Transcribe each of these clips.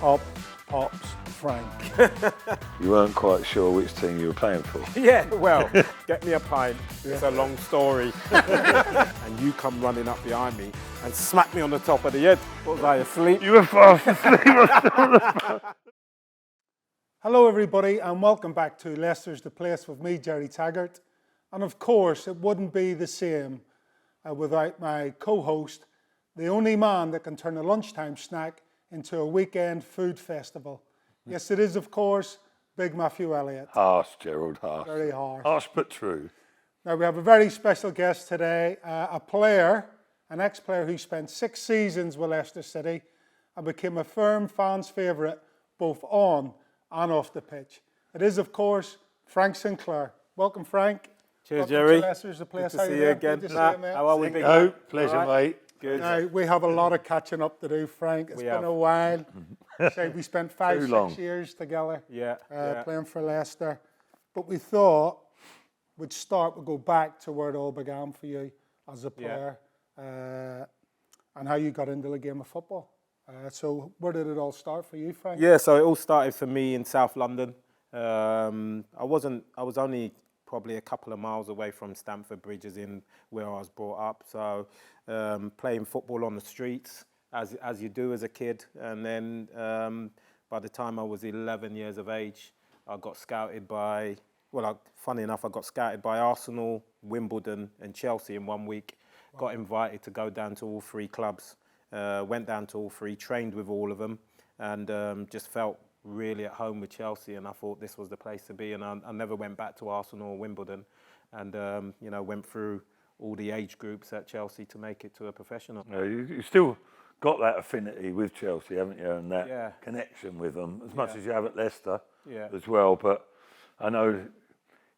up pops Frank. You weren't quite sure which team you were playing for. Yeah, well, get me a pint. It's a long story. And you come running up behind me and smack me on the top of the head. What was I, asleep? You were fast asleep. Hello everybody and welcome back to Leicester's The Place with me, Gerry Taggart. And of course it wouldn't be the same without my co-host, the only man that can turn a lunchtime snack into a weekend food festival. Yes, it is of course Big Matthew Elliott. Harsh, Gerald, harsh. Very harsh. Harsh but true. Now we have a very special guest today, a player, an ex-player who spent 6 seasons with Leicester City and became a firm fans' favourite both on and off the pitch. It is of course Frank Sinclair. Welcome Frank. Cheers, Welcome Gerry. to Leicester's The Place. Good to see you again. Good to see you, mate. How are we, big Oh, man? pleasure, All right. mate. Good. Now, we have a lot of catching up to do, Frank. It's been a while. Say we spent 5-6 years together playing for Leicester. But we thought we'd go back to where it all began for you as a player and how you got into the game of football. So where did it all start for you, Frank? Yeah, so it all started for me in South London. I was only probably a couple of miles away from Stamford Bridge, as in where I was brought up. So playing football on the streets, as you do as a kid. And then by the time I was 11 years of age, I got scouted by, funny enough, I got scouted by Arsenal, Wimbledon and Chelsea in 1 week. Wow. Got invited to go down to all 3 clubs. Went down to all 3, trained with all of them, and just felt really at home with Chelsea, and I thought this was the place to be. And I never went back to Arsenal or Wimbledon, and went through all the age groups at Chelsea to make it to a professional. Yeah, you still got that affinity with Chelsea, haven't you, and that connection with them, as much as you have at Leicester as well. But I know,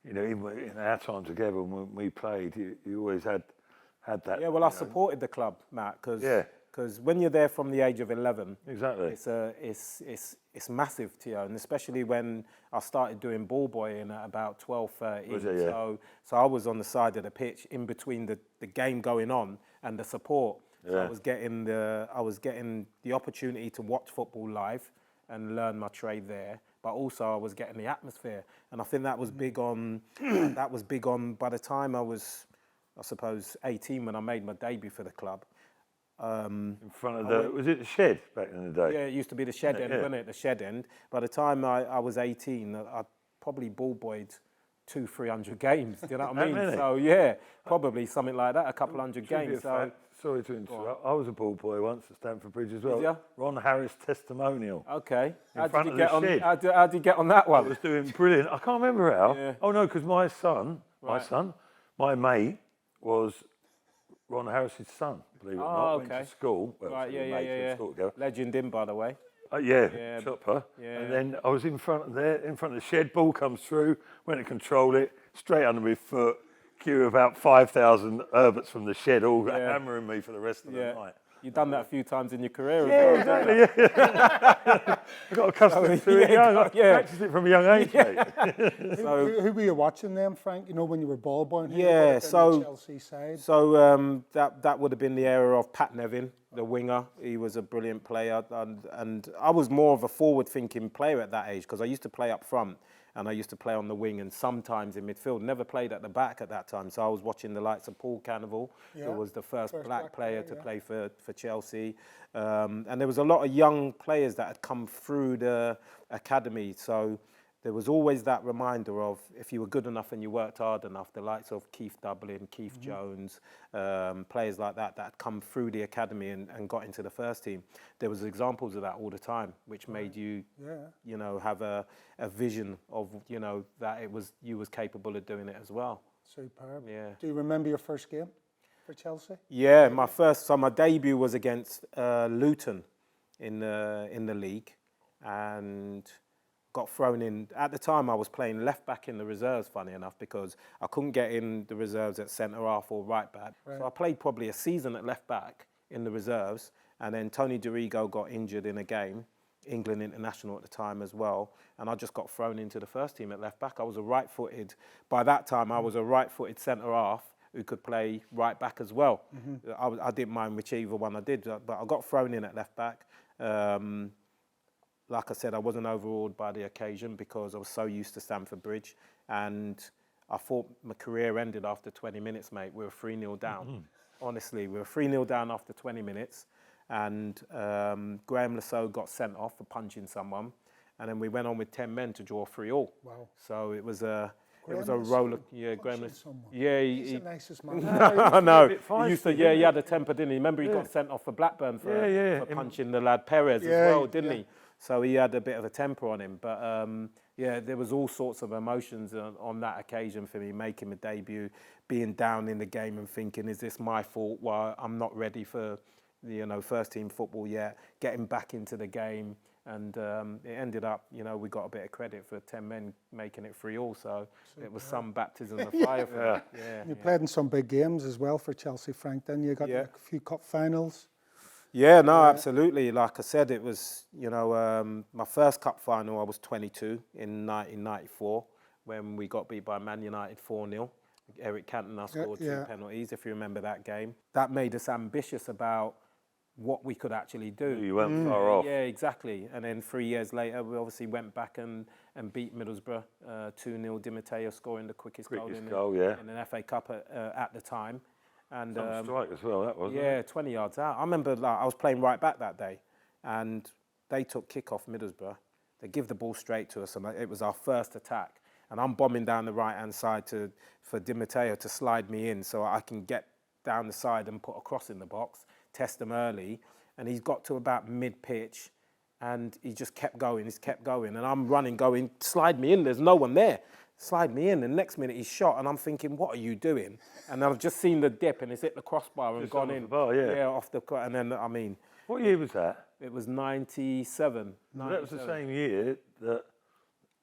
in our time together when we played, you always had that. Yeah, well, I supported the club, Matt, because when you're there from the age of 11, exactly, it's massive to you, and especially when I started doing ball boying at about 12, 13. So I was on the side of the pitch in between the game going on and the support. So I was getting the opportunity to watch football live and learn my trade there, but also I was getting the atmosphere, and I think that was big on. By the time I was, I suppose, 18 when I made my debut for the club. In front of was it the Shed back in the day? Yeah, it used to be the Shed end, wasn't it? The Shed end. By the time I was 18, I probably ball boyed 200-300 games. Do you know what I mean? Many? So yeah, probably something like that, a couple hundred games. So sorry to interrupt. I was a ball boy once at Stamford Bridge as well. Did you? Ron Harris testimonial. Okay. How did you get on? How did you get on that one? I was doing brilliant. I can't remember how. Yeah. Oh no, because my mate was Ron Harris's son, believe it or not. Okay. Went to school. Well, right, yeah. School together. Legend in, by the way. Chopper. Yeah. And then I was in front of the Shed, ball comes through, went to control it, straight under my foot, queue of about 5,000 Herberts from the Shed, all hammering me for the rest of the night. You've done that a few times in your career as well. Exactly, I got accustomed to it. I practiced it from a young age, mate. Who were you watching then, Frank? When you were ball boying? Chelsea side. So that would have been the era of Pat Nevin, the winger. He was a brilliant player, and I was more of a forward-thinking player at that age because I used to play up front and I used to play on the wing and sometimes in midfield. Never played at the back at that time, so I was watching the likes of Paul Cannavale, who was the first black player to play for Chelsea, and there was a lot of young players that had come through the academy. So there was always that reminder of if you were good enough and you worked hard enough, the likes of Keith Dublin, Keith Jones, players like that had come through the academy and got into the first team. There was examples of that all the time, which made you, have a vision of, that you was capable of doing it as well. Superb. Yeah. Do you remember your first game for Chelsea? Yeah, my debut was against Luton in the league, and got thrown in. At the time, I was playing left back in the reserves, funny enough, because I couldn't get in the reserves at centre half or right back. Right. So I played probably a season at left back in the reserves, and then Tony Dorigo got injured in a game, England international at the time as well, and I just got thrown into the first team at left back. I was a right-footed, by that time I was a right-footed centre half who could play right back as well. I didn't mind whichever one I did, but I got thrown in at left back. like I said, I wasn't overawed by the occasion because I was so used to Stamford Bridge. And I thought my career ended after 20 minutes, mate. We were 3-0 down. Honestly, we were 3-0 down after 20 minutes. And Graham Lasso got sent off for punching someone. And then we went on with 10 men to draw 3-3. Wow. So it was a roller. Yeah, Graham. Yeah, he's the nicest man. No, he had a temper, didn't he? Remember, he got sent off for Blackburn for punching the lad Perez as well, didn't he? So he had a bit of a temper on him. But there was all sorts of emotions on that occasion for me, making my debut, being down in the game and thinking, is this my fault? Well, I'm not ready for first team football yet. Getting back into the game. And it ended up, we got a bit of credit for 10 men making it 3-3. So it was some baptism of fire for me. Yeah, you played in some big games as well for Chelsea, Frank. Then you got a few cup finals. Yeah, no, absolutely. Like I said, it was, my first cup final, I was 22 in 1994 when we got beat by Man United 4-0. Eric Cantona scored 2 penalties, if you remember that game. That made us ambitious about what we could actually do. You weren't far off. Yeah, exactly. And then 3 years later, we obviously went back and beat Middlesbrough 2-0. Di Matteo scoring the quickest goal in an FA Cup at the time. And some strike as well, that was. Yeah, 20 yards out. I remember I was playing right back that day, and they took kick off Middlesbrough. They give the ball straight to us, and it was our first attack. And I'm bombing down the right-hand side for Di Matteo to slide me in so I can get down the side and put a cross in the box. Test him early, and he's got to about mid-pitch, and he just kept going, and I'm running, going, slide me in, there's no one there, slide me in, and next minute he's shot, and I'm thinking, what are you doing? And I've just seen the dip, and it's hit the crossbar and just gone in. Off the, and then, what year was that? It was 97. That was the same year that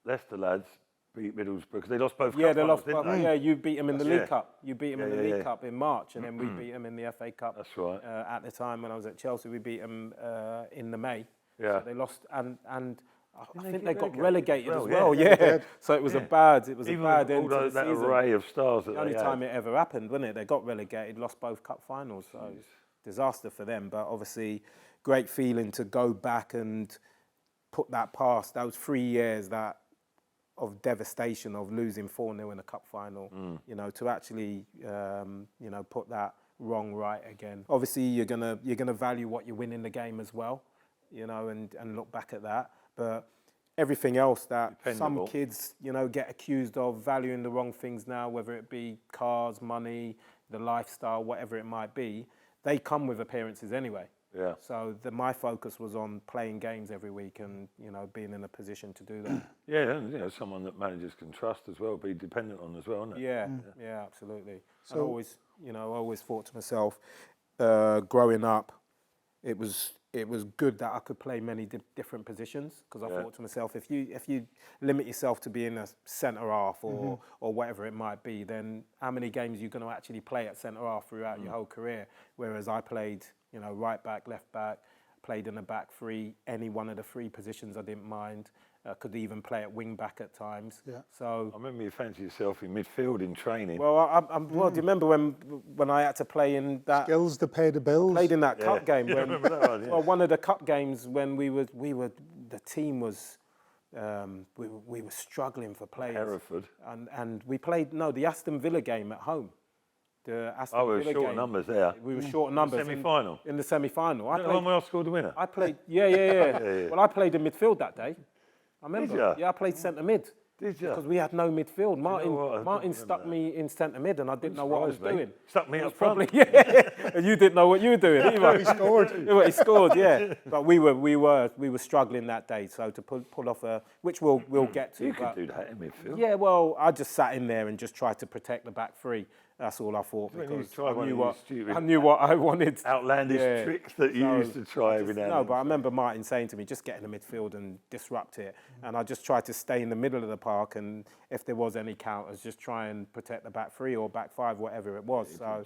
Leicester lads beat Middlesbrough, because they lost both cups. They lost both. Yeah, you beat them in the League Cup. You beat them in the League Cup in March, and then we beat them in the FA Cup. That's right. At the time when I was at Chelsea, we beat them in the May. Yeah. So they lost, and I think they got relegated as well. Yeah. So it was a bad end to the that season. array of stars that the only time it ever happened, wasn't it? They got relegated, lost both cup finals. So disaster for them. But obviously, great feeling to go back and put that past. Those 3 years of devastation of losing 4-0 in a cup final, to actually, put that wrong right again. Obviously, you're gonna value what you win in the game as well, and look back at that. But everything else that some kids, get accused of valuing the wrong things now, whether it be cars, money, the lifestyle, whatever it might be, they come with appearances anyway. Yeah. So my focus was on playing games every week and, being in a position to do that. Yeah, and someone that managers can trust as well, be dependent on as well, isn't it? Yeah, absolutely. So I always thought to myself, growing up, it was good that I could play many different positions, because I thought to myself, if you limit yourself to being a centre half or whatever it might be, then how many games are you going to actually play at centre half throughout your whole career? Whereas I played, right back, left back, played in the back three, any one of the three positions I didn't mind. Could even play at wing back at times. Yeah. So I remember you fancy yourself in midfield in training. Well, do you remember when I had to play in that skills to pay the bills? Played in that cup game. I remember that one, Well, one of the cup games when the team was we were struggling for players. Hereford. And we played the Aston Villa game at home. The Aston Villa we were short numbers there. We were short numbers. Semi-final. In the semi-final. I played. The one where I scored the winner. I played. Yeah. Well, I played in midfield that day. I remember. Did you? Yeah, I played centre mid. Did you? Because we had no midfield. Martin stuck me in centre mid, and I didn't know what I was doing. Stuck me up front. And you didn't know what you were doing either. He scored. He scored, yeah. But we were struggling that day. So to pull off which we'll get to. You could do that in midfield. Yeah, well, I just sat in there and just tried to protect the back three. That's all I thought, because I knew what I wanted. Outlandish tricks that you used to try every now and then. No, but I remember Martin saying to me, just get in the midfield and disrupt it. And I just tried to stay in the middle of the park, and if there was any counters, just try and protect the back three or back five, whatever it was. So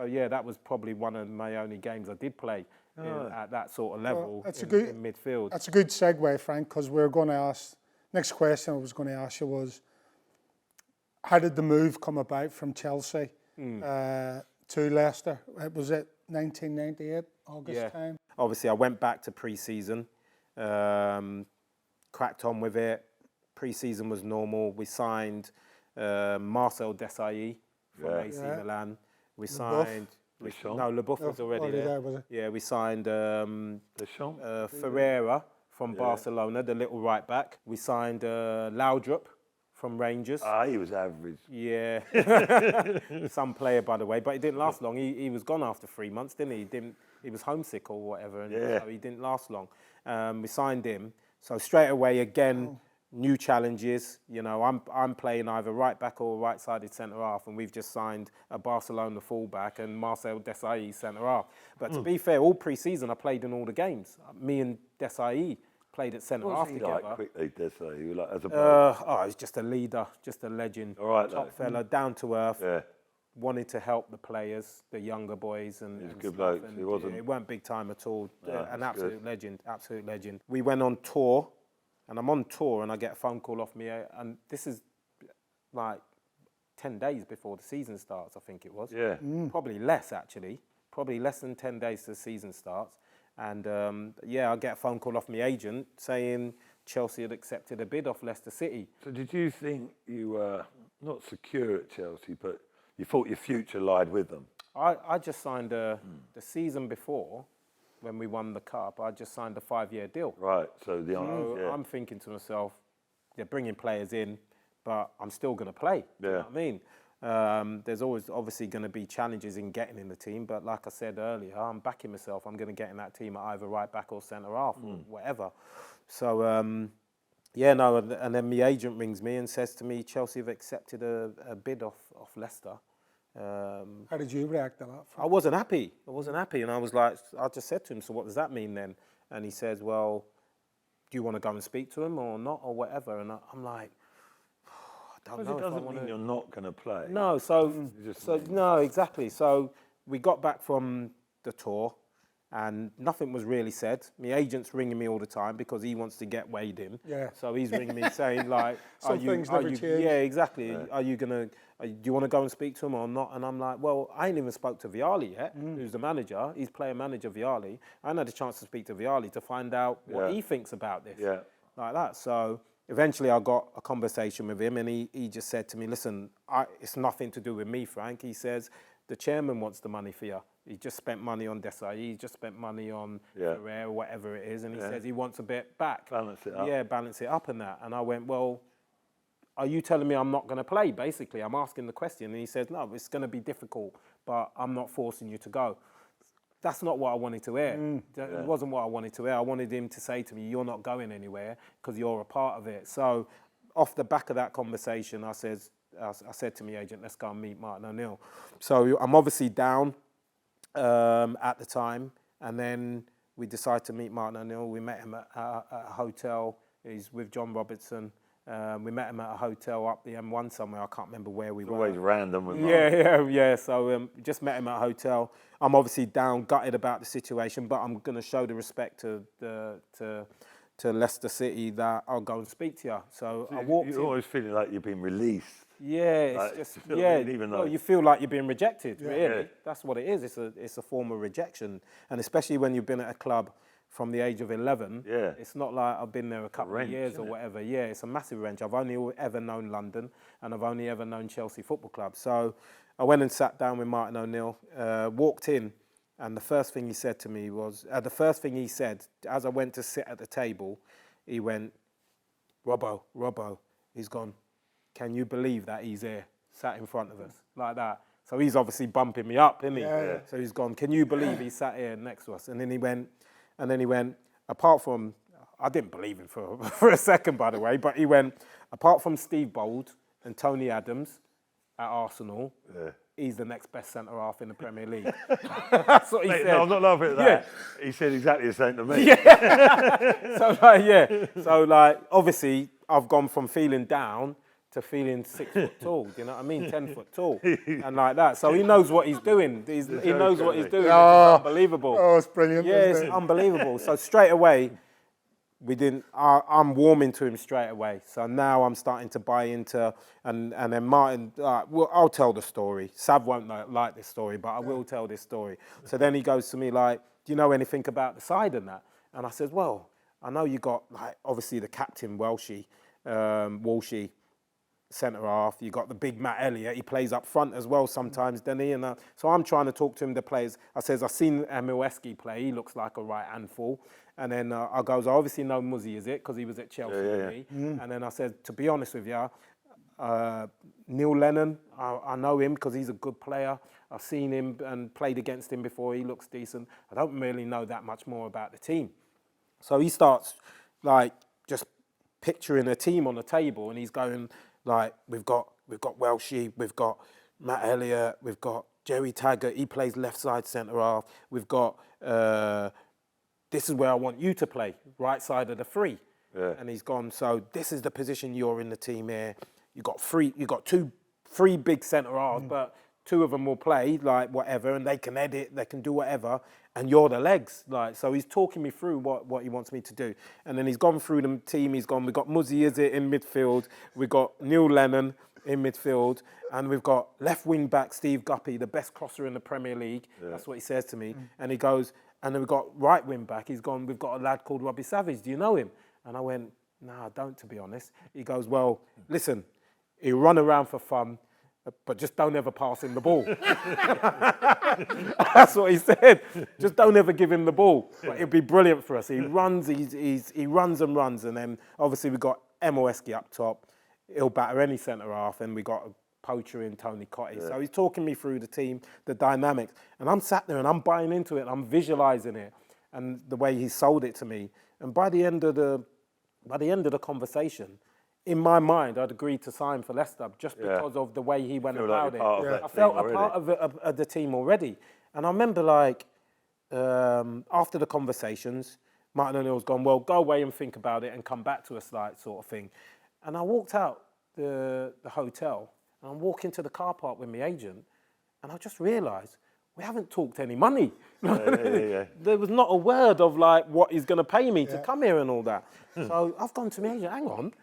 that was probably one of my only games I did play at that sort of level in midfield. That's a good segue, Frank, because we're going to ask, next question I was going to ask you was, how did the move come about from Chelsea to Leicester? Was it 1998, August time? Obviously, I went back to pre-season. cracked on with it. Pre-season was normal. We signed Marcel Desailly from AC Milan. We signed... Leboeuf was already there. Was it? Yeah, we signed Ferreira from Barcelona, the little right back. We signed Laudrup from Rangers. He was average. Yeah. Some player, by the way, but he didn't last long. He was gone after 3 months, didn't he? He was homesick or whatever, and so he didn't last long. We signed him. So straight away, again, new challenges. You know, I'm playing either right back or right-sided centre-half, and we've just signed a Barcelona full-back and Marcel Desailly centre-half. But to be fair, all pre-season I played in all the games. Me and Desailly played at centre-half together. Like quickly, Desailly? Like, as a he's just a leader, just a legend. All right, top fella, down to earth. Yeah. Wanted to help the players, the younger boys, and he's a good bloke. He wasn't. It weren't big time at all. An absolute legend, absolute legend. We went on tour. And I'm on tour and I get a phone call off me, and this is like 10 days before the season starts, I think it was. Yeah. Probably less, actually. Probably less than 10 days to the season starts. And I get a phone call off my agent saying Chelsea had accepted a bid off Leicester City. So did you think you were not secure at Chelsea, but you thought your future lied with them? I just signed the season before. When we won the cup, I just signed a 5-year deal. Right, so I'm thinking to myself, they're bringing players in, but I'm still going to play. You know what I mean? There's always obviously going to be challenges in getting in the team, but like I said earlier, I'm backing myself. I'm going to get in that team at either right back or centre half or whatever. So, and then my agent rings me and says to me, Chelsea have accepted a bid off Leicester. How did you react to that? I wasn't happy. And I was like, I just said to him, so what does that mean then? And he says, well, do you want to go and speak to him or not or whatever? And I'm like, I don't know. It doesn't mean you're not going to play. No, no, exactly. So we got back from the tour and nothing was really said. My agent's ringing me all the time because he wants to get Wade in. Yeah. So he's ringing me saying like, things never change. Yeah, exactly. Yeah. Are you gonna? Do you want to go and speak to him or not? And I'm like, well, I ain't even spoke to Vialli yet, who's the manager. He's player manager Vialli. I ain't had a chance to speak to Vialli to find out what he thinks about this. Yeah. Like that. So eventually I got a conversation with him and he just said to me, listen, it's nothing to do with me, Frank. He says, the chairman wants the money for you. He just spent money on Desailly. He just spent money on Ferrer or whatever it is. And he says he wants a bit back. Balance it up. Yeah, balance it up and that. And I went, well, are you telling me I'm not going to play, basically? I'm asking the question. And he says, no, it's going to be difficult, but I'm not forcing you to go. That's not what I wanted to hear. It wasn't what I wanted to hear. I wanted him to say to me, you're not going anywhere because you're a part of it. So off the back of that conversation, I said to my agent, let's go and meet Martin O'Neill. So I'm obviously down at the time. And then we decided to meet Martin O'Neill. We met him at a hotel. He's with John Robertson. We met him at a hotel up the M1 somewhere. I can't remember where we were. Always random with Yeah. So just met him at a hotel. I'm obviously down, gutted about the situation, but I'm going to show the respect to Leicester City that I'll go and speak to you. So I walked in. You're always feeling like you've been released. Yeah, it's just even though you feel like you're being rejected. Really, that's what it is. It's a form of rejection, and especially when you've been at a club from the age of 11, it's not like I've been there a couple of years or whatever. Yeah, it's a massive wrench. I've only ever known London, and I've only ever known Chelsea Football Club. So I went and sat down with Martin O'Neill, walked in, and the first thing he said to me was, as I went to sit at the table, he went, Robbo, he's gone. Can you believe that he's here, sat in front of us, like that? So he's obviously bumping me up, isn't he? Yeah. So he's gone, can you believe he sat here next to us? And then he went, apart from, I didn't believe him for a second, by the way, but he went, apart from Steve Bold and Tony Adams at Arsenal, he's the next best centre-half in the Premier League. That's what he said. No, I'm not laughing at that. Yeah. He said exactly the same to me. So, obviously, I've gone from feeling down to feeling 6 foot tall, do you know what I mean? 10 foot tall, and like that. So he knows what he's doing. He knows what he's doing. It's unbelievable. Oh, it's brilliant. Yeah, it's unbelievable. So straight away, I'm warming to him straight away. So now I'm starting to buy into, and then Martin, I'll tell the story. Sav won't like this story, but I will tell this story. So then he goes to me like, do you know anything about the side and that? And I said, well, I know you got, like, obviously the captain, Walshy, centre-half. You got the big Matt Elliott. He plays up front as well sometimes, doesn't he? And so I'm trying to talk to him, the players. I says, I've seen Milewski play. He looks like a right handful. And then I goes, I obviously know Muzzy, is it? Because he was at Chelsea with me. And then I said, to be honest with you, Neil Lennon, I know him because he's a good player. I've seen him and played against him before. He looks decent. I don't really know that much more about the team. So he starts, like, just picturing a team on the table, and he's going, like, we've got Welshie, we've got Matt Elliott, we've got Gerry Taggart, he plays left side centre half. We've got this is where I want you to play, right side of the three. Yeah. And he's gone, so this is the position you're in the team here. You got three big centre halves, but two of them will play, like, whatever, and they can edit, they can do whatever, and you're the legs. Like, so he's talking me through what he wants me to do. And then he's gone through the team, we've got Muzzy Izzet in midfield, we've got Neil Lennon in midfield, and we've got left wing back Steve Guppy, the best crosser in the Premier League. Yeah. That's what he says to me. And he goes, and then we've got right wing back, we've got a lad called Robbie Savage, do you know him? And I went, no, I don't, to be honest. He goes, well, listen, he'll run around for fun, but just don't ever pass him the ball. That's what he said. Just don't ever give him the ball. But it'd be brilliant for us. He runs, he runs and runs, and then obviously we've got Milewski up top. He'll batter any centre half, and we got a poacher in Tony Cotty. Yeah. So he's talking me through the team, the dynamics, and I'm sat there and I'm buying into it. And I'm visualising it, and the way he sold it to me. And by the end of the conversation, in my mind, I'd agreed to sign for Leicester just because of the way he went about it. I felt a part of the team already. And I remember, like, after the conversations, Martin O'Neill's gone, well, go away and think about it and come back to us, like, sort of thing. And I walked out the hotel, and I'm walking to the car park with my agent, and I just realised we haven't talked any money. There was not a word of, like, what he's going to pay me to come here and all that. So I've gone to my agent, hang on.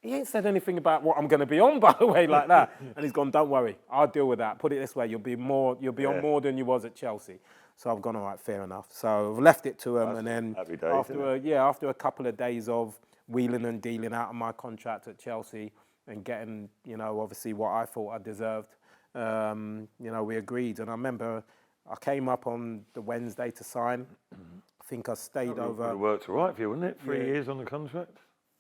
He ain't said anything about what I'm going to be on, by the way, like that. And he's gone, don't worry, I'll deal with that. Put it this way, you'll be on more than you was at Chelsea. So I've gone, all right, fair enough. So I've left it to him, and then after a couple of days of wheeling and dealing out of my contract at Chelsea and getting, obviously what I thought I deserved, we agreed. And I remember I came up on the Wednesday to sign. I think I stayed over. It would have worked all right for you, wouldn't it? 3 years on the contract?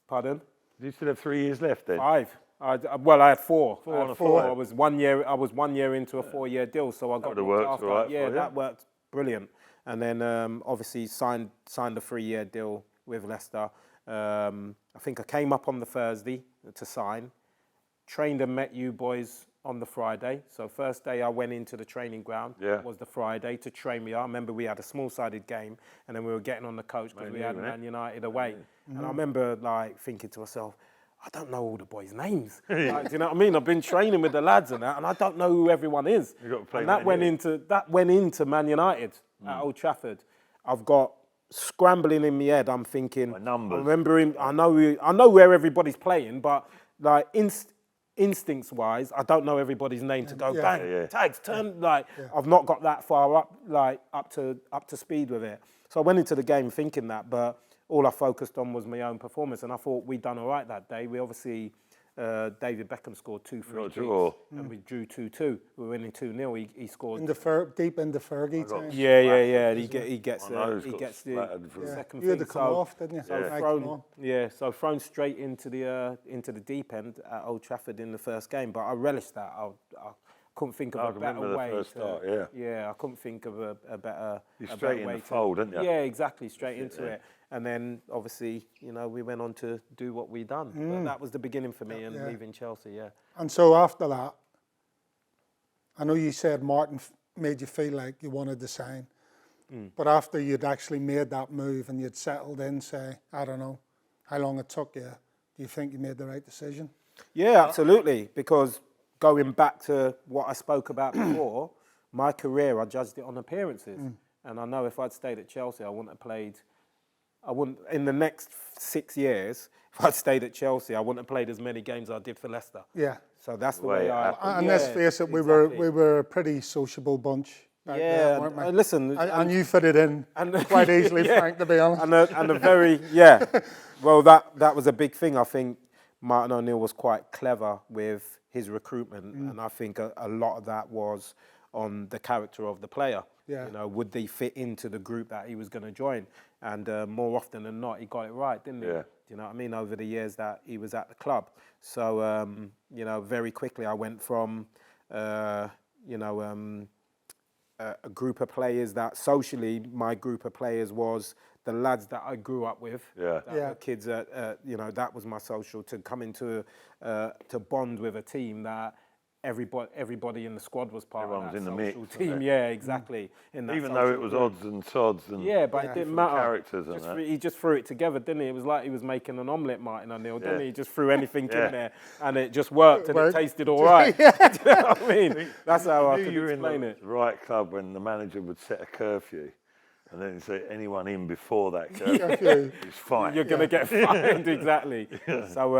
Pardon? Do you still have 3 years left then? 5. I had 4. I was 1 year. I was 1 year into a 4-year deal, so I got that worked after. All right. Yeah, that worked brilliant. And then obviously signed a 3-year deal with Leicester. I think I came up on the Thursday to sign. Trained and met you boys on the Friday. So first day I went into the training ground was the Friday to train me. I remember we had a small-sided game, and then we were getting on the coach because we had Man United away. And I remember, like, thinking to myself, I don't know all the boys' names. Like, do you know what I mean? I've been training with the lads and that, and I don't know who everyone is. You've got to play and that went into Man United at Old Trafford. I've got scrambling in my head. I'm thinking, remembering. I know where everybody's playing, but like instincts-wise, I don't know everybody's name to go bang, tags, turn. Like I've not got that far up, like up to speed with it. So I went into the game thinking that, but all I focused on was my own performance, and I thought we'd done all right that day. We obviously, David Beckham scored 2 free kicks, and we drew 2-2. We were winning 2-0. He scored deep in the Fergie time. Yeah. He gets the second. You had to come off, didn't you? So thrown straight into the deep end at Old Trafford in the first game. But I relished that. I couldn't think of a better way. I couldn't think of a better. You're straight in the fold, didn't you? Yeah, exactly, straight into it. And then, obviously, we went on to do what we done. But that was the beginning for me and leaving Chelsea, And so after that, I know you said Martin made you feel like you wanted to sign. But after you'd actually made that move and you'd settled in, say, I don't know how long it took you, do you think you made the right decision? Yeah, absolutely. Because going back to what I spoke about before, my career, I judged it on appearances. And I know if I'd stayed at Chelsea, I wouldn't have played... in the next 6 years, if I'd stayed at Chelsea, I wouldn't have played as many games as I did for Leicester. Yeah. So that's the way I... And let's face it, we were a pretty sociable bunch. back then, weren't we? Listen. And you fitted in quite easily, Frank, to be honest. And a very, well, that was a big thing. I think Martin O'Neill was quite clever with his recruitment, and I think a lot of that was on the character of the player. Yeah. You know, would they fit into the group that he was going to join? And more often than not, he got it right, didn't he? Yeah. Do you know what I mean? Over the years that he was at the club. So, you know, very quickly I went from, you know, a group of players that socially, my group of players was the lads that I grew up with. Yeah. The kids that, you know, that was my social, to come into, to bond with a team that everybody in the squad was part Everyone of that was in social the mix, team. Yeah, exactly. In that even though it was group. odds and sods and But it didn't matter. characters and that. He just threw it together, didn't he? It was like he was making an omelette, Martin O'Neill, didn't he? He just threw anything in there, and it just worked, and it tasted all right. Do you know what I mean? That's how I could explain it. The right club when the manager would set a curfew, and then he'd say anyone in before that curfew is fine. You're going to get fined, exactly. So,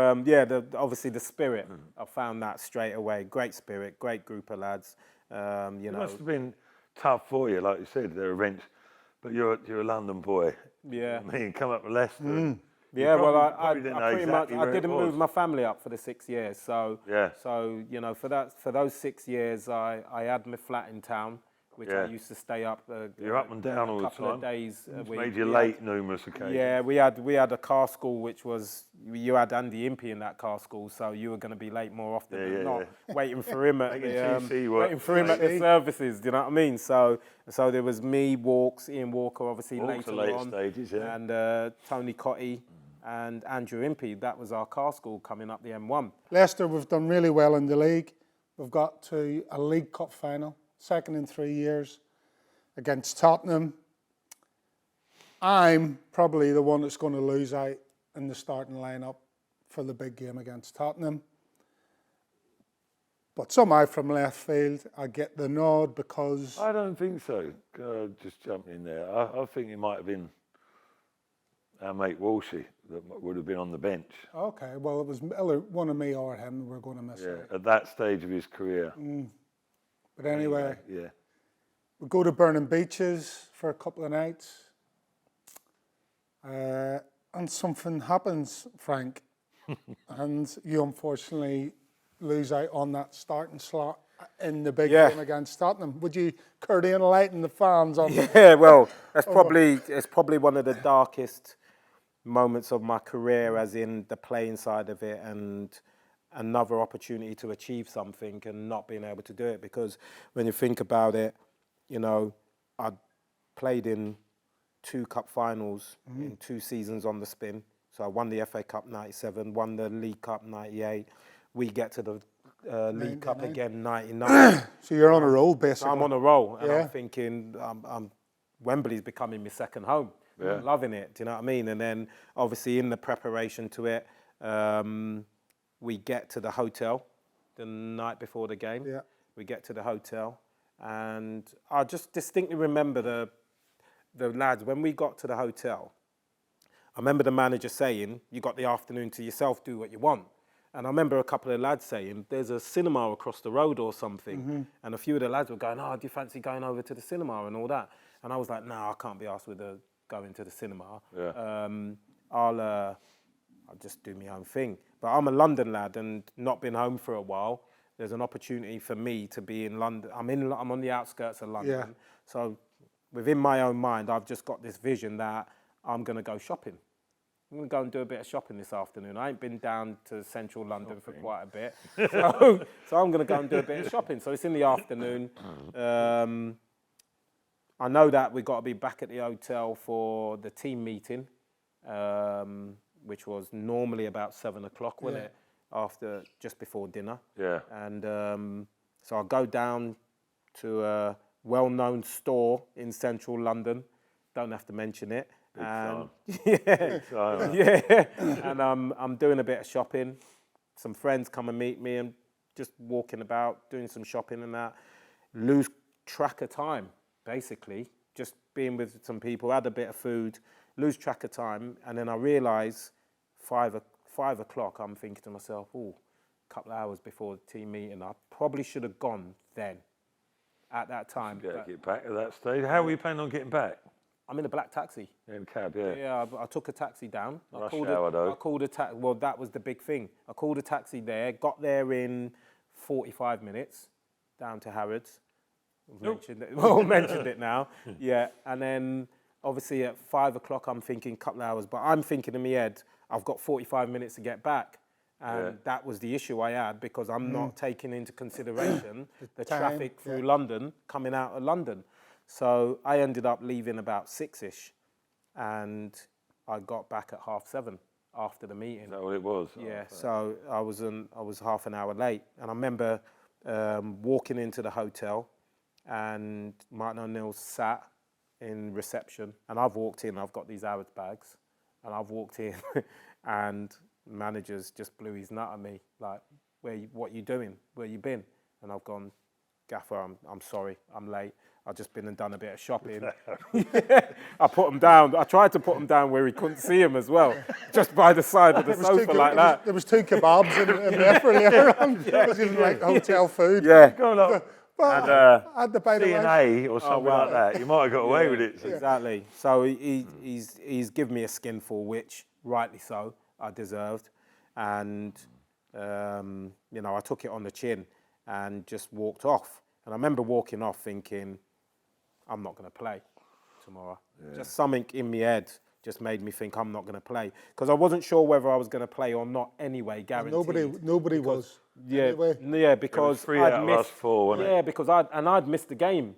obviously the spirit, I found that straight away. Great spirit, great group of lads. You know, it must have been tough for you, like you said, there are events, but you're a London boy. Yeah. I mean, come up with Leicester. Yeah, well, I didn't pretty much I didn't move my family up for the 6 years. So, so you know, for those 6 years, I had my flat in town, which I used to stay up. You're up and down all the time. A couple of days a week. Made you late numerous occasions. Yeah, we had a car school, which was, you had Andy Impey in that car school, so you were going to be late more often than not, waiting for him at the services. Do you know what I mean? So there was me, Ian Walker, obviously later on, stages, and Tony Cotty and Andrew Impey. That was our car school coming up the M1. Leicester, we've done really well in the league. We've got to a League Cup final, second in 3 years, against Tottenham. I'm probably the one that's going to lose out in the starting lineup for the big game against Tottenham. But somehow from left field, I get the nod because... I don't think so. Just jump in there. I think it might have been our mate Walshy that would have been on the bench. Okay, well, it was either one of me or him we're going to miss out. At that stage of his career. But anyway, we go to Burning Beaches for a couple of nights. And something happens, Frank. And you unfortunately lose out on that starting slot in the big game against Tottenham. Would you care to enlighten the fans on that? Yeah, well, it's probably one of the darkest moments of my career, as in the playing side of it, and another opportunity to achieve something and not being able to do it. Because when you think about it, you know, I played in 2 cup finals in 2 seasons on the spin. So I won the FA Cup 97, won the League Cup 98. We get to the League Cup again 99. So you're on a roll, basically. I'm on a roll, and I'm thinking, Wembley's becoming my second home. I'm loving it, do you know what I mean? And then, obviously, in the preparation to it, we get to the hotel the night before the game. Yeah. We get to the hotel, and I just distinctly remember the lads, when we got to the hotel, I remember the manager saying, you got the afternoon to yourself, do what you want. And I remember a couple of lads saying, there's a cinema across the road or something. And a few of the lads were going, do you fancy going over to the cinema and all that? And I was like, no, I can't be asked with going to the cinema. I'll just do my own thing. But I'm a London lad and not been home for a while. There's an opportunity for me to be in London. I'm on the outskirts of London. Yeah. So within my own mind, I've just got this vision that I'm going to go shopping. I'm going to go and do a bit of shopping this afternoon. I ain't been down to central London for quite a bit. So I'm going to go and do a bit of shopping. So it's in the afternoon. I know that we've got to be back at the hotel for the team meeting, which was normally about 7 o'clock, wasn't it? Just before dinner. Yeah. And so I go down to a well-known store in central London. Don't have to mention it. And and I'm doing a bit of shopping. Some friends come and meet me, and just walking about, doing some shopping and that. Lose track of time, basically. Just being with some people, had a bit of food, lose track of time, and then I realise 5 o'clock. I'm thinking to myself, a couple of hours before the team meeting, I probably should have gone then. at that time. Get back at that stage. How were you planning on getting back? I'm in a black taxi. In a cab, yeah. Yeah, I took a taxi down. Rush hour, though. I called a taxi. Well, that was the big thing. I called a taxi there, got there in 45 minutes, down to Harrods. Mentioned it now. Yeah, and then obviously at 5 o'clock, I'm thinking a couple of hours, but I'm thinking in my head, I've got 45 minutes to get back. And that was the issue I had, because I'm not taking into consideration the traffic through London, coming out of London. So I ended up leaving about 6-ish, and I got back at 7:30 after the meeting. Is that what it was? Yeah, so I was half an hour late. And I remember walking into the hotel, and Martin O'Neill sat in reception, and I've walked in, I've got these Arabs bags, and I've walked in, and managers just blew his nut at me, like, what you doing? Where you been? And I've gone, Gaffer, I'm sorry, I'm late. I've just been and done a bit of shopping. I put him down. I tried to put him down where he couldn't see him as well, just by the side of the sofa like that. There was 2 kebabs in there earlier on. It was even like hotel food. Yeah. Going up. And the C&A or something like that. You might have got away with it. Exactly. So he's given me a skinful, which rightly so I deserved, and I took it on the chin and just walked off. And I remember walking off thinking, I'm not going to play tomorrow. Yeah. Just something in my head just made me think I'm not going to play, because I wasn't sure whether I was going to play or not anyway, guaranteed. Nobody was. Yeah, anyway. Yeah, because 3 out of us 4, wasn't it? Yeah, because I'd missed the game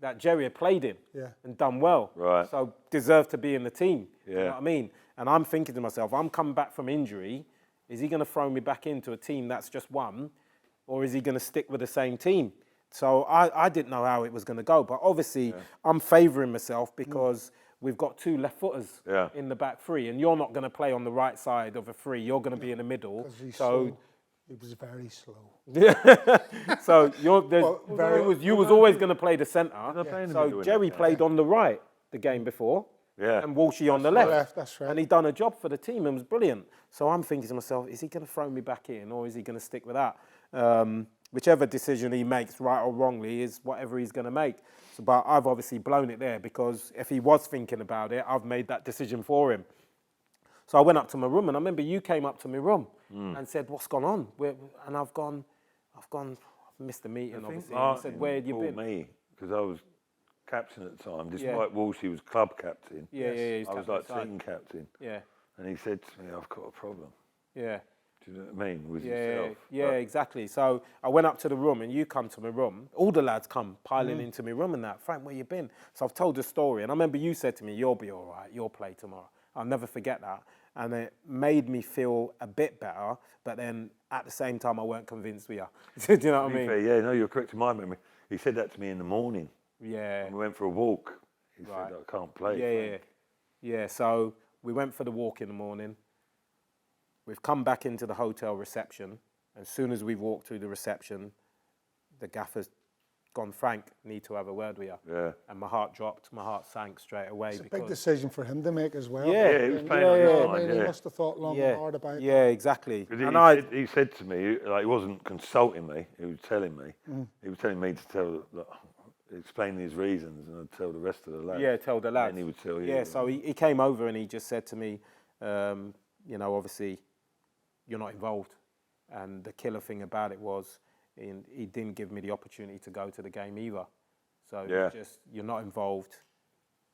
that Gerry had played in and done well. Right. So deserved to be in the team. Yeah. You know what I mean? And I'm thinking to myself, I'm coming back from injury. Is he going to throw me back into a team that's just won, or is he going to stick with the same team? So I didn't know how it was going to go. But obviously, I'm favouring myself because we've got 2 left footers in the back 3, and you're not going to play on the right side of a 3. You're going to be in the middle. So it was very slow. So you was always going to play the centre. So Gerry played on the right the game before. Yeah. And Walshy on the left. That's right. And he done a job for the team and was brilliant. So I'm thinking to myself, is he going to throw me back in, or is he going to stick with that? Whichever decision he makes, right or wrongly, is whatever he's going to make. So, but I've obviously blown it there, because if he was thinking about it, I've made that decision for him. So I went up to my room, and I remember you came up to my room and said, what's gone on? And I've missed the meeting, obviously. And he said, where had you been? Me, because I was captain at the time, despite Walshy was club captain. Yeah. I was like team captain. Yeah. And he said to me, I've got a problem. Yeah. Do you know what I mean? With yourself. Yeah, exactly. So I went up to the room, and you come to my room. All the lads come piling into my room and that. Frank, where you been? So I've told the story, and I remember you said to me, you'll be all right, you'll play tomorrow. I'll never forget that. And it made me feel a bit better, but then at the same time, I weren't convinced we are. Do you know what I mean? Fair, yeah, no, you're correct in my memory. He said that to me in the morning. Yeah. When we went for a walk. He said, I can't play. Yeah, so we went for the walk in the morning. We've come back into the hotel reception. As soon as we've walked through the reception, the gaffer's gone, Frank, need to have a word with you. Yeah. And my heart dropped, my heart sank straight away. It's a big decision for him to make as well. Yeah, he was playing on his mind, He must have thought long and hard about it. Yeah, exactly. He said to me, like, he wasn't consulting me, he was telling me. He was telling me to tell, explain his reasons, and I'd tell the rest of the lads. Yeah, tell the lads. And he would tell you. Yeah, so he came over and he just said to me, obviously, you're not involved. And the killer thing about it was, he didn't give me the opportunity to go to the game either. So it was just, you're not involved,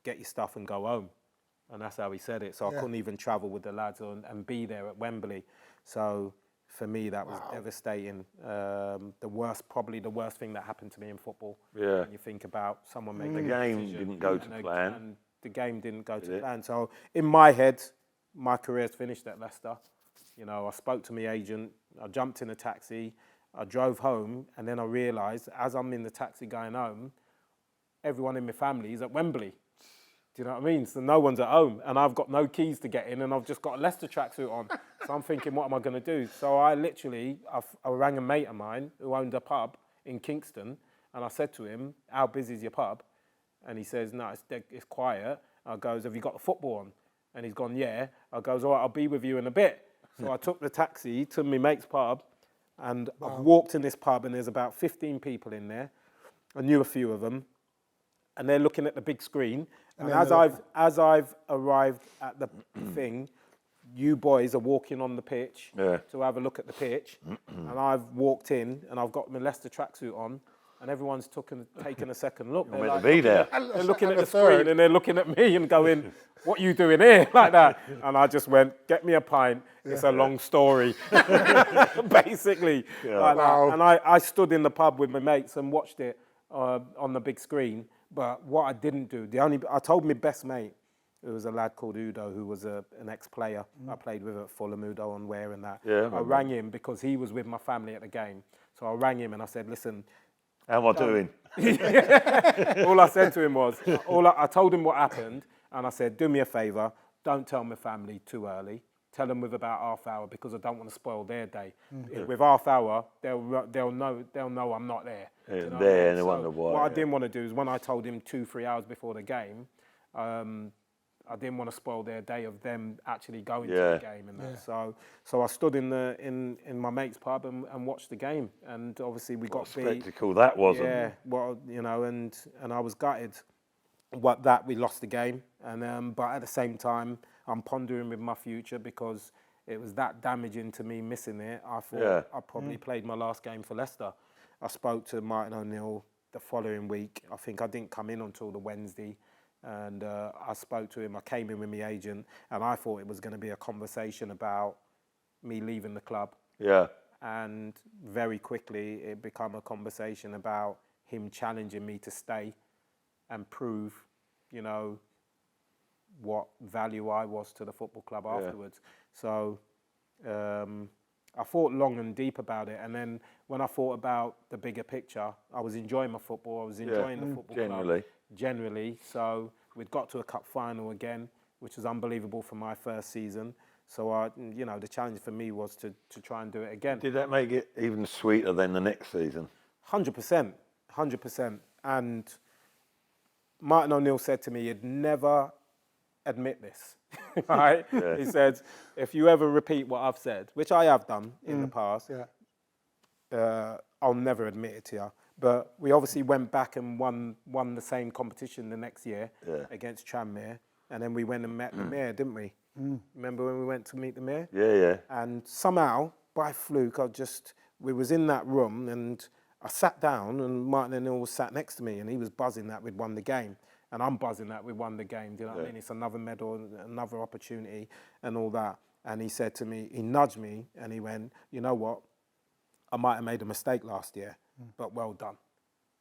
get your stuff and go home. And that's how he said it. So I couldn't even travel with the lads and be there at Wembley. So for me, that was devastating. Probably the worst thing that happened to me in football. Yeah. When you think about someone making the game didn't go to plan. And the game didn't go to plan. So in my head, my career's finished at Leicester. I spoke to my agent, I jumped in a taxi, I drove home, and then I realised, as I'm in the taxi going home, everyone in my family is at Wembley. Do you know what I mean? So no one's at home, and I've got no keys to get in, and I've just got a Leicester tracksuit on. So I'm thinking, what am I going to do? So I rang a mate of mine who owned a pub in Kingston, and I said to him, how busy is your pub? And he says, no, it's quiet. I goes, have you got the football on? And he's gone, yeah. I goes, all right, I'll be with you in a bit. So I took the taxi to my mate's pub, and I've walked in this pub, and there's about 15 people in there. I knew a few of them, and they're looking at the big screen. And as I've arrived at the thing, you boys are walking on the pitch to have a look at the pitch, and I've walked in and I've got my Leicester tracksuit on, and everyone's taken a second look. They're meant to be there. They're looking at the screen and they're looking at me and going, "What are you doing here?" like that. And I just went, "Get me a pint. It's a long story," basically. Like that. And I stood in the pub with my mates and watched it on the big screen. But what I didn't do, I told my best mate, it was a lad called Udo, who was an ex-player I played with at Fulham, Udo on Ware and that. Yeah, I rang him because he was with my family at the game. So I rang him and I said, "Listen, how am I doing?" All I said to him was, I told him what happened, and I said, "Do me a favour, don't tell my family too early. Tell them with about half hour because I don't want to spoil their day. With half hour, they'll know I'm not there." Yeah, there, and they wonder why. What I didn't want to do is when I told him 2-3 hours before the game, I didn't want to spoil their day of them actually going to the game and that. So I stood in my mate's pub and watched the game, and obviously we got beat. Spectacle that wasn't. Yeah, well, and I was gutted. We lost the game, and but at the same time, I'm pondering with my future because it was that damaging to me missing it. I thought I probably played my last game for Leicester. I spoke to Martin O'Neill the following week. I think I didn't come in until the Wednesday, and I spoke to him. I came in with my agent, and I thought it was going to be a conversation about me leaving the club. Yeah. And very quickly, it became a conversation about him challenging me to stay and prove, what value I was to the football club afterwards. So I thought long and deep about it. And then when I thought about the bigger picture, I was enjoying my football. I was enjoying the football club generally. So we'd got to a cup final again, which was unbelievable for my first season. So, the challenge for me was to try and do it again. Did that make it even sweeter than the next season? 100%. And Martin O'Neill said to me, "You'd never admit this," right? Yeah. He said, "If you ever repeat what I've said," which I have done in the past, I'll never admit it to you. But we obviously went back and won the same competition the next year against Tranmere, and then we went and met the Mayor, didn't we? Remember when we went to meet the Mayor? Yeah. And somehow, by fluke, we was in that room and I sat down and Martin O'Neill was sat next to me and he was buzzing that we'd won the game. And I'm buzzing that we won the game, do you know what I mean? It's another medal, another opportunity and all that. And he said to me, he nudged me and he went, "You know what? I might have made a mistake last year, but well done."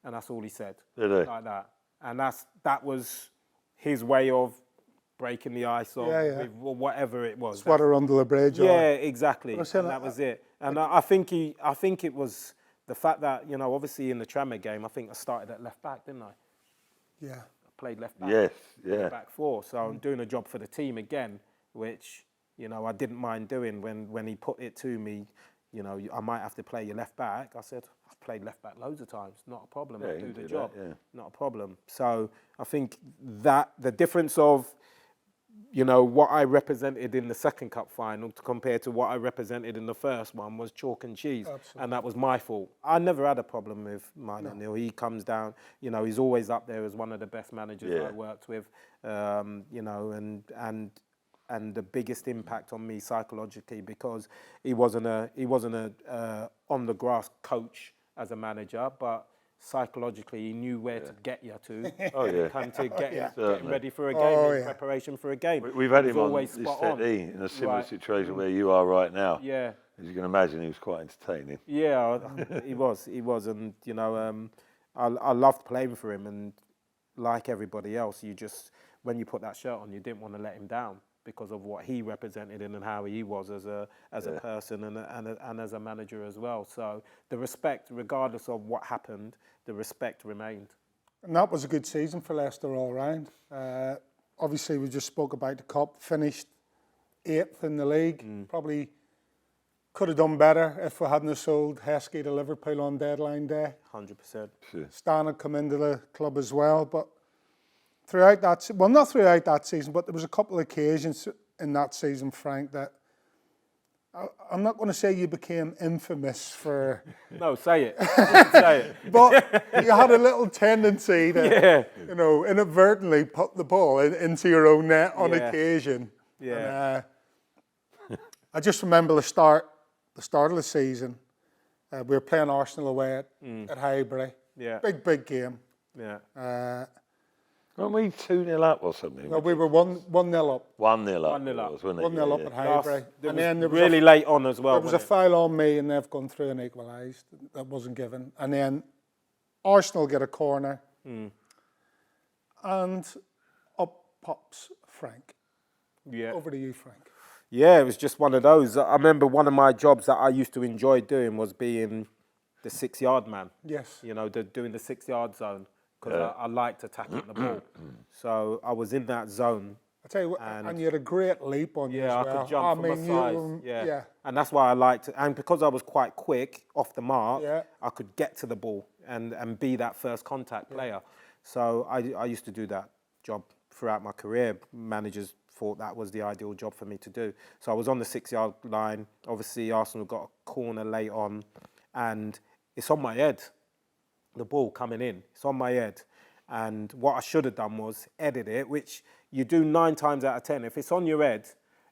And that's all he said. Did he? Like that. And that was his way of breaking the ice or with whatever it was. It's water under the bridge. Yeah, exactly. And that was it. And I think it was the fact that, obviously in the Tranmere game, I think I started at left back, didn't I? Yeah. I played left back. Yes, yeah. Back four. So I'm doing a job for the team again, which, I didn't mind doing when he put it to me, I might have to play your left back. I said, I've played left back loads of times. Not a problem. I'll do the job. Not a problem. So I think that the difference of, what I represented in the second cup final compared to what I represented in the first one was chalk and cheese. Absolutely. And that was my fault. I never had a problem with Martin O'Neill. He comes down, he's always up there as one of the best managers I worked with, and the biggest impact on me psychologically because he wasn't a on the grass coach as a manager, but psychologically he knew where to get you to. Come to get ready for a game, in preparation for a game. We've had him on this settee in a similar situation where you are right now. Yeah. As you can imagine, he was quite entertaining. Yeah, he was, and I loved playing for him, and like everybody else, when you put that shirt on, you didn't want to let him down because of what he represented and how he was as a person and as a manager as well. So the respect, regardless of what happened, the respect remained. And that was a good season for Leicester all round. Obviously, we just spoke about the cup, finished 8th in the league. Probably could have done better if we hadn't sold Heskey to Liverpool on deadline day. 100%. Stan had come into the club as well, but throughout that, not throughout that season, but there was a couple of occasions in that season, Frank, that I'm not going to say you became infamous for... No, say it. Say it. But you had a little tendency to, you know, inadvertently put the ball into your own net on occasion. Yeah. And, I just remember the start of the season. We were playing Arsenal away at Highbury. Yeah. Big game. Yeah. Weren't we 2-0 up or something? No, we were 1-0 up. 1-0 up. 1-0 up. 1-0 up at Highbury. And then there was really late on as well. There was a foul on me and they've gone through and equalised. That wasn't given. And then Arsenal get a corner. And up pops Frank. Yeah. Over to you, Frank. Yeah, it was just one of those. I remember one of my jobs that I used to enjoy doing was being the 6-yard man. Yes. You know, doing the 6-yard zone. Because I liked attacking the ball. So I was in that zone. I tell you what, and you had a great leap on you as well. Yeah, I could jump from my size. Yeah. And that's why I liked it. And because I was quite quick off the mark, I could get to the ball and be that first contact player. So I used to do that job throughout my career. Managers thought that was the ideal job for me to do. So I was on the 6-yard line. Obviously, Arsenal got a corner late on. And it's on my head. The ball coming in, it's on my head. And what I should have done was edit it, which you do 9 times out of 10. If it's on your head,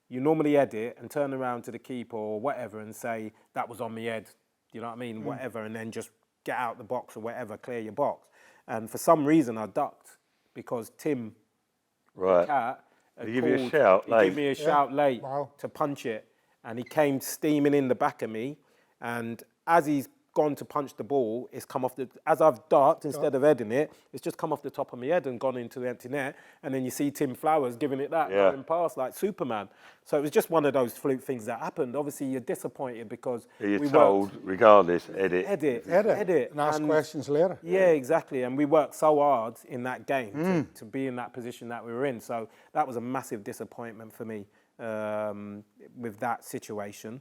you normally edit and turn around to the keeper or whatever and say, that was on my head, you know what I mean, whatever, and then just get out the box or whatever, clear your box. And for some reason I ducked because Tim, the cat, he gave you a shout late. He gave me a shout late to punch it. And he came steaming in the back of me. And as he's gone to punch the ball, it's come off as I've ducked instead of heading it, it's just come off the top of my head and gone into the empty net. And then you see Tim Flowers giving it that, going past like Superman. So it was just one of those fluke things that happened. Obviously, you're disappointed because you're told, regardless, edit. And ask questions later. Yeah, exactly. And we worked so hard in that game to be in that position that we were in. So that was a massive disappointment for me. With that situation.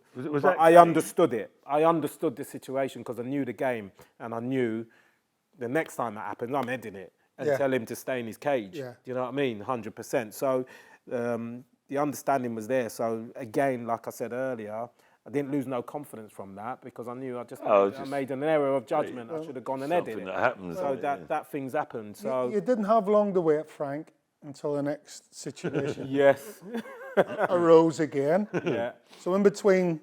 I understood it. I understood the situation because I knew the game and I knew the next time that happens, I'm heading it and tell him to stay in his cage. Do you know what I mean? 100%. So the understanding was there. So again, like I said earlier, I didn't lose no confidence from that because I knew I made an error of judgment. I should have gone and edited it. That happens. So that thing's happened. So you didn't have long to wait, Frank, until the next situation. Arose again. So in between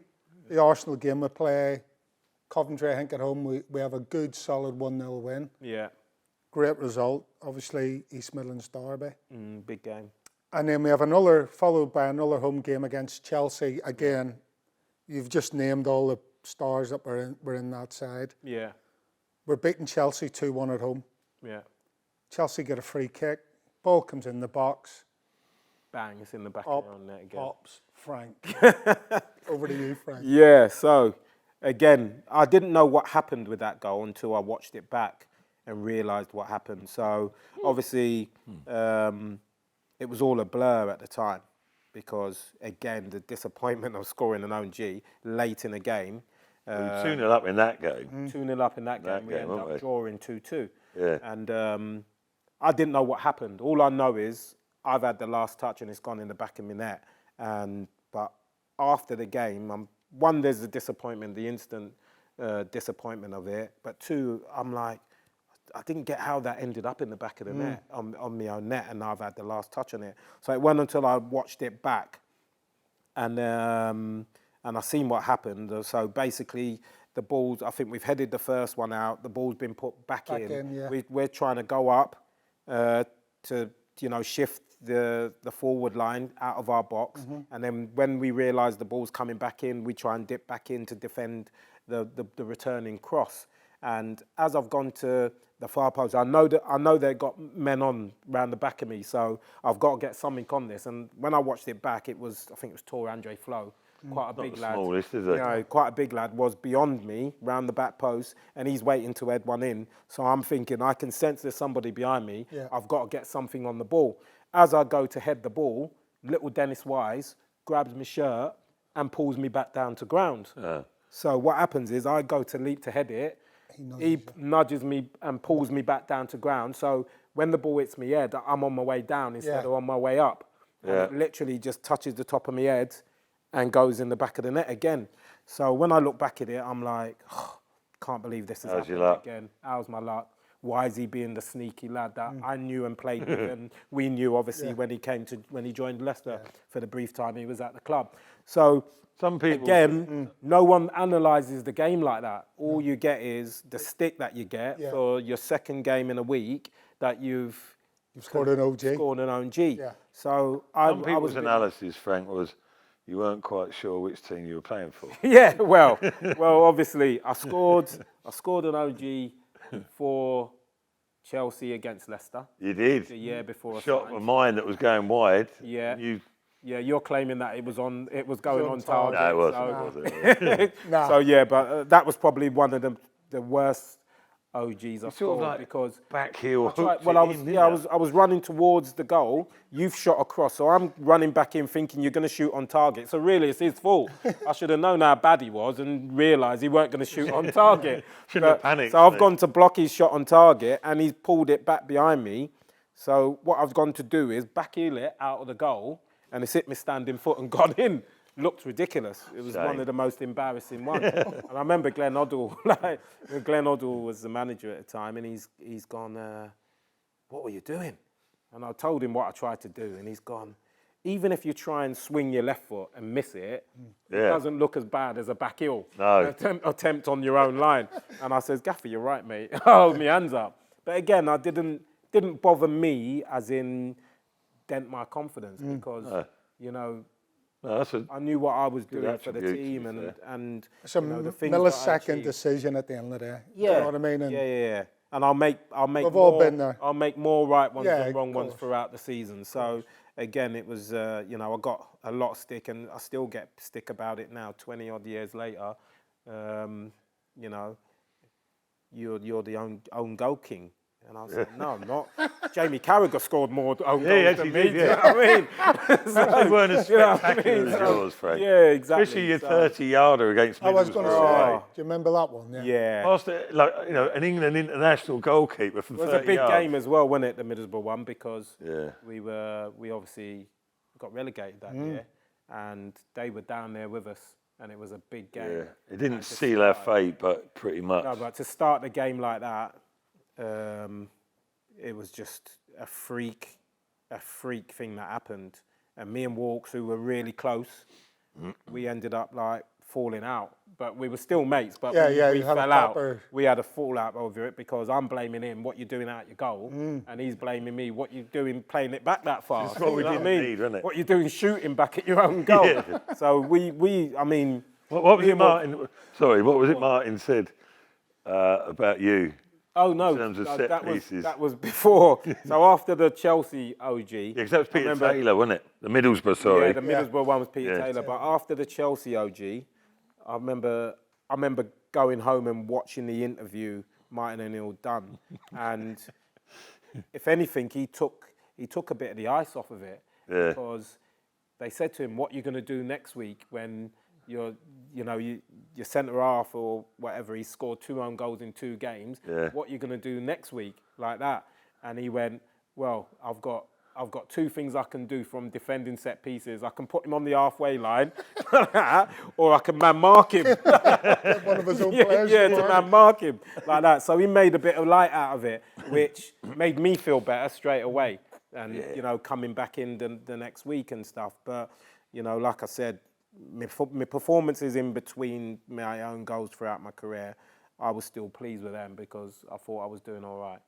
the Arsenal game we play Coventry, I think at home we have a good solid 1-0 win. Great result. Obviously East Midlands derby. Big game. And then we have followed by another home game against Chelsea. Again, you've just named all the stars that were in that side. We're beating Chelsea 2-1 at home. Chelsea get a free kick. Ball comes in the box. Bang, it's in the back of your net again. Pops Frank. Over to you, Frank. Yeah, so again, I didn't know what happened with that goal until I watched it back and realised what happened. So obviously, it was all a blur at the time because, again, the disappointment of scoring an own G late in the game. 2-0 up in that game. 2-0 up in that game. We ended up drawing 2-2. And I didn't know what happened. All I know is I've had the last touch and it's gone in the back of my net. But after the game, one, there's the disappointment, the instant disappointment of it. But two, I'm like, I didn't get how that ended up in the back of the net, on my own net, and I've had the last touch on it. So it went until I watched it back, and I seen what happened. So basically, the balls, I think we've headed the first one out. The ball's been put back in. We're trying to go up to shift the forward line out of our box, and then when we realise the ball's coming back in, we try and dip back in to defend the returning cross. And as I've gone to the far post, I know they've got men on round the back of me, so I've got to get something on this. And when I watched it back, I think it was Tor Andre Flo, quite a big lad. Smallest, is it? Quite a big lad, was beyond me round the back post, and he's waiting to head one in. So I'm thinking, I can sense there's somebody behind me. I've got to get something on the ball. As I go to head the ball, little Dennis Wise grabs my shirt and pulls me back down to ground. So what happens is I go to leap to head it. He nudges me and pulls me back down to ground. So when the ball hits me head, I'm on my way down instead of on my way up. And it literally just touches the top of my head and goes in the back of the net again. So when I look back at it, I'm like, can't believe this has happened again. How's my luck? Why is he being the sneaky lad that I knew and played with, and we knew obviously when he joined Leicester for the brief time he was at the club. So some people again, no one analyses the game like that. All you get is the stick that you get for your second game in a week that you've scored an OG. Yeah. So some people's analysis, Frank, was you weren't quite sure which team you were playing for. Yeah, well, obviously I scored an OG for Chelsea against Leicester. You did. The year before. Shot of mine that was going wide. Yeah. You're claiming that it was going on target. No, it wasn't. So yeah, but that was probably one of the worst OGs I scored like because back heel. I was running towards the goal. You've shot across, so I'm running back in thinking you're going to shoot on target. So really, it's his fault. I should have known how bad he was and realised he weren't going to shoot on target. Shouldn't have panicked. So I've gone to block his shot on target, and he's pulled it back behind me. So what I've gone to do is back heel it out of the goal, and it's hit my standing foot and gone in. Looked ridiculous. It was one of the most embarrassing ones. And I remember Glenn Hoddle, Glenn Hoddle was the manager at the time, and he's gone, what were you doing? And I told him what I tried to do, and he's gone, even if you try and swing your left foot and miss it, it doesn't look as bad as a back heel. No. Attempt on your own line. And I says, Gaffer, you're right, mate. I hold my hands up. But again, I didn't bother me as in dent my confidence because, you know, I knew what I was doing for the team, and it's a millisecond decision at the end of the day. Yeah, you know what I mean. And and I'll make we've all been there. I'll make more right ones than wrong ones throughout the season. So again, it was you know, I got a lot of stick, and I still get stick about it now, 20 odd years later. You know, you're the own goal king. And I was like, no, I'm not. Jamie Carragher scored more own goals than me. Do you know what I mean? They weren't as spectacular as yours, Frank. Yeah, exactly. Especially your 30-yarder against Middlesbrough. I was going to say, do you remember that one? Yeah. Past it, like, you know, an England international goalkeeper from 30 yards. It was a big game as well, wasn't it, the Middlesbrough one, because we obviously got relegated that year, and they were down there with us, and it was a big game. Yeah. It didn't seal our fate, but pretty much. No, but to start the game like that, it was just a freak thing that happened. And me and Walks, who were really close, we ended up like falling out. But we were still mates, but we fell out. We had a fallout over it because I'm blaming him, what you're doing out your goal, and he's blaming me, what you're doing playing it back that far. That's what we didn't need, wasn't it? What you're doing shooting back at your own goal. So I mean... What was it Martin... Sorry, what was it Martin said about you? Oh no, in terms of set pieces. That was before. So after the Chelsea OG, because that was Peter Taylor, wasn't it? The Middlesbrough, sorry. Yeah, the Middlesbrough one was Peter Taylor. But after the Chelsea OG, I remember going home and watching the interview Martin O'Neill done, and if anything, he took a bit of the ice off of it because they said to him, "What are you going to do next week when your centre half or whatever, he scored 2 own goals in 2 games. What are you going to do next week like that?" And he went, "Well, I've got 2 things I can do from defending set pieces. I can put him on the halfway line, or I can man mark him." One of his own players. To man mark him like that. So he made a bit of light out of it, which made me feel better straight away. And you know, coming back in the next week and stuff. But you know, like I said, my performances in between my own goals throughout my career, I was still pleased with them because I thought I was doing all right.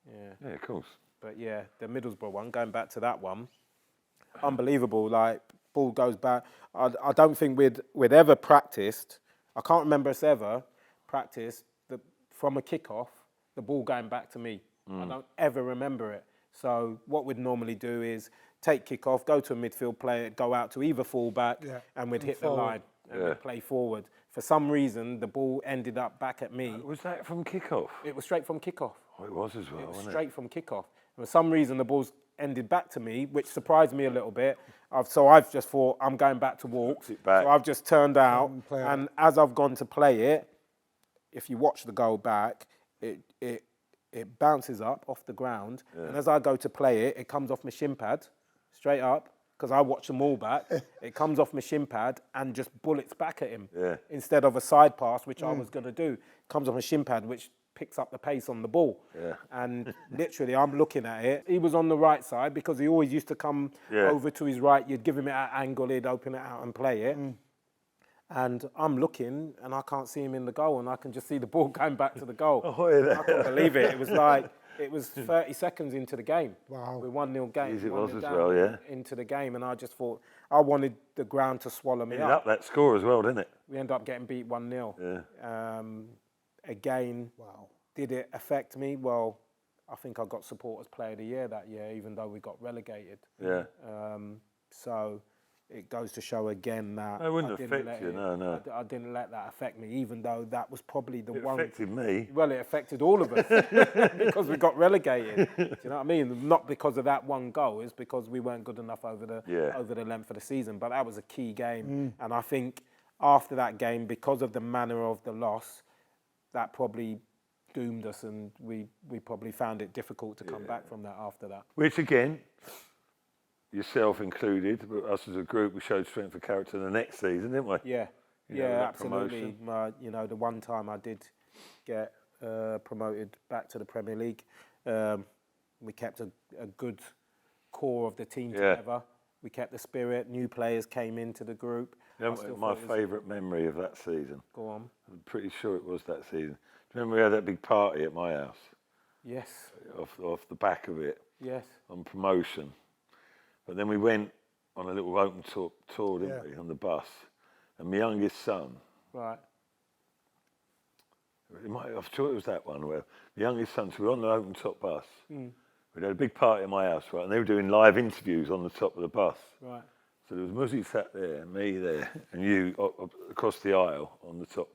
Yeah, of course. But yeah, the Middlesbrough one, going back to that one, unbelievable. Like, ball goes back. I don't think we'd ever practiced. I can't remember us ever practiced from a kickoff, the ball going back to me. I don't ever remember it. So what we'd normally do is take kick-off, go to a midfield player, go out to either full-back, and we'd hit the line and we'd play forward. For some reason, the ball ended up back at me. Was that from kick-off? It was straight from kick-off. Oh, it was as well, wasn't it? Straight from kick-off. And for some reason, the ball's ended back to me, which surprised me a little bit. So I've just thought, I'm going back to Walks. So I've just turned out, and as I've gone to play it, if you watch the goal back, it bounces up off the ground, and as I go to play it, it comes off my shin pad, straight up, because I watch them all back. It comes off my shin pad and just bullets back at him instead of a side pass, which I was going to do. Comes off my shin pad, which picks up the pace on the ball. And literally, I'm looking at it. He was on the right side because he always used to come over to his right. You'd give him it at angle, he'd open it out and play it. And I'm looking, and I can't see him in the goal, and I can just see the ball going back to the goal. I couldn't believe it. It was like, it was 30 seconds into the game. Wow. We're 1-0 game. It was as well, into the game, and I just thought, I wanted the ground to swallow me up. That score as well, didn't it? We ended up getting beat 1-0. Again, did it affect me? Well, I think I got Supporters Player of the Year that year, even though we got relegated. So it goes to show again that it wouldn't affect you, no. I didn't let that affect me, even though that was probably the one. It affected me. Well, it affected all of us because we got relegated. Do you know what I mean? Not because of that one goal, it's because we weren't good enough over the length of the season. But that was a key game, and I think after that game, because of the manner of the loss, that probably doomed us, and we probably found it difficult to come back from that after that. Which again, yourself included, but us as a group, we showed strength of character the next season, didn't we? Absolutely. The one time I did get promoted back to the Premier League, we kept a good core of the team together. We kept the spirit. New players came into the group. My favourite memory of that season. Go on. I'm pretty sure it was that season. Do you remember we had that big party at my house? Yes. Off the back of it. Yes. On promotion. But then we went on a little open tour, didn't we, on the bus. And my youngest son... Right. I'm sure it was that one where the youngest son, so we were on the open top bus. We had a big party at my house, right, and they were doing live interviews on the top of the bus. Right. So there was Muzzy sat there, me there, and you across the aisle on the top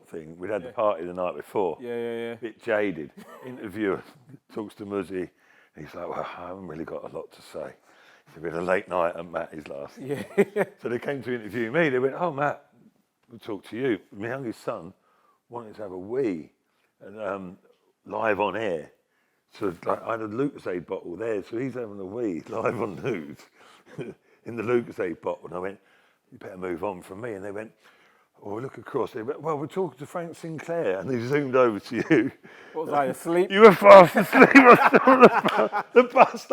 thing. We'd had the party the night before. Yeah. Bit jaded. Interviewer talks to Muzzy, and he's like, well, I haven't really got a lot to say. So we had a late night at Matty's last. Yeah. So they came to interview me. They went, oh, Matt, we'll talk to you. My youngest son wanted to have a wee and live on air. So I had a Lucasade bottle there, so he's having a wee live on news in the Lucasade bottle. And I went, you better move on from me. And they went, oh, we look across. They went, well, we're talking to Frank Sinclair. And they zoomed over to you. What was I, asleep? You were fast asleep on the bus.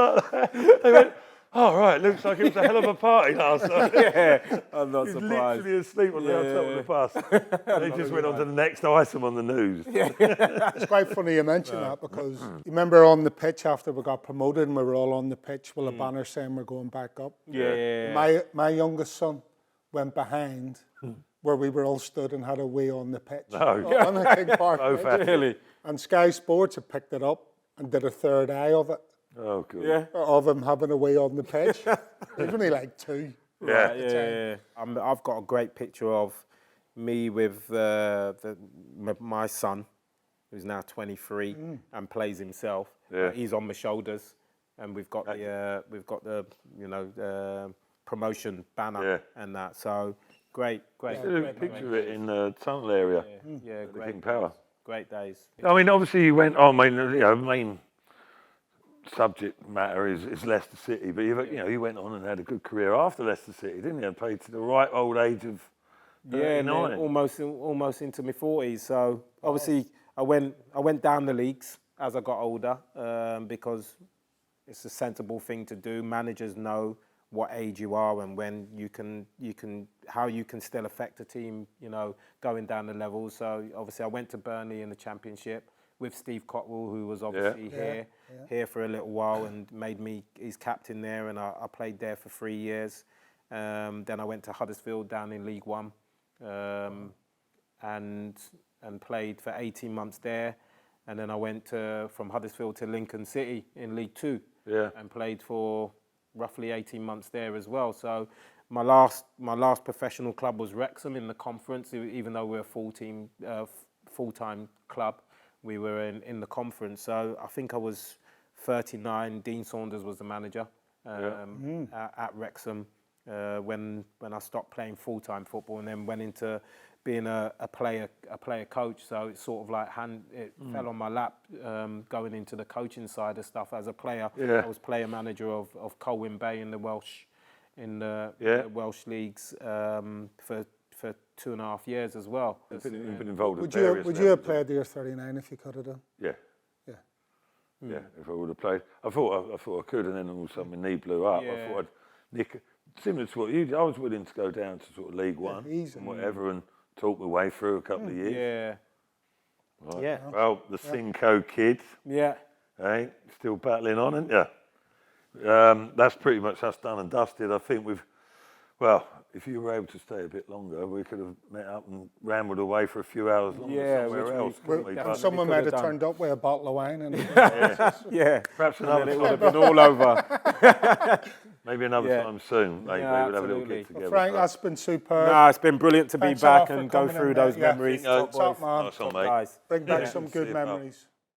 They went, oh, right, looks like it was a hell of a party last night. I'm not He's surprised. literally asleep on the top of the bus. They just went on to the next item on the news. It's quite funny you mention that because you remember on the pitch after we got promoted and we were all on the pitch with a banner saying we're going back up. My youngest son went behind where we were all stood and had a wee on the pitch. On the King Park pitch. Really? And Sky Sports had picked it up and did a third eye of it. Oh, good. Yeah. Of him having a wee on the pitch. He was only like 2. I've got a great picture of me with my son, who's now 23 and plays himself. He's on my shoulders, and we've got the promotion banner and that. So great. There's a picture of it in the tunnel area. Great King Power. Great days. I mean, obviously you went on. Main subject matter is Leicester City, but you went on and had a good career after Leicester City, didn't you? And played to the right old age of 39. almost into my 40s. So obviously I went down the leagues as I got older because it's a sensible thing to do. Managers know what age you are and when how you can still affect a team, going down the levels. So obviously I went to Burnley in the Championship with Steve Cotwell, who was obviously here for a little while and made me his captain there, and I played there for 3 years. Then I went to Huddersfield down in League One and played for 18 months there. And then I went from Huddersfield to Lincoln City in League Two and played for roughly 18 months there as well. So my last professional club was Wrexham in the conference, even though we're a full-time club. We were in the conference. So I think I was 39. Dean Saunders was the manager at Wrexham when I stopped playing full-time football, and then went into being a player coach. So it's sort of like fell on my lap going into the coaching side of stuff as a player. I was player manager of Colwyn Bay in in the Welsh leagues for 2.5 years as well. You've been involved Would at various you have played the year 39 if you could have done? Yeah. Yeah, if I would have played. I thought I could, and then all of a sudden my knee blew up. I thought I'd nick, similar to what you did. I was willing to go down to sort of League One and whatever, and talk my way through a couple of years. Yeah. Right. Yeah. Well, the Sinclair kid. Yeah. Hey, still battling on, isn't you? That's pretty much us done and dusted. I think if you were able to stay a bit longer, we could have met up and rambled away for a few hours longer somewhere else. Someone might have turned up with a bottle of wine. And Perhaps another it time. would have been all over. Maybe another time soon. Maybe we'll have a little get together. Frank, that's been superb. No, it's been brilliant to be back and go through those memories. Top man. Nice one, mate. Bring back some good memories.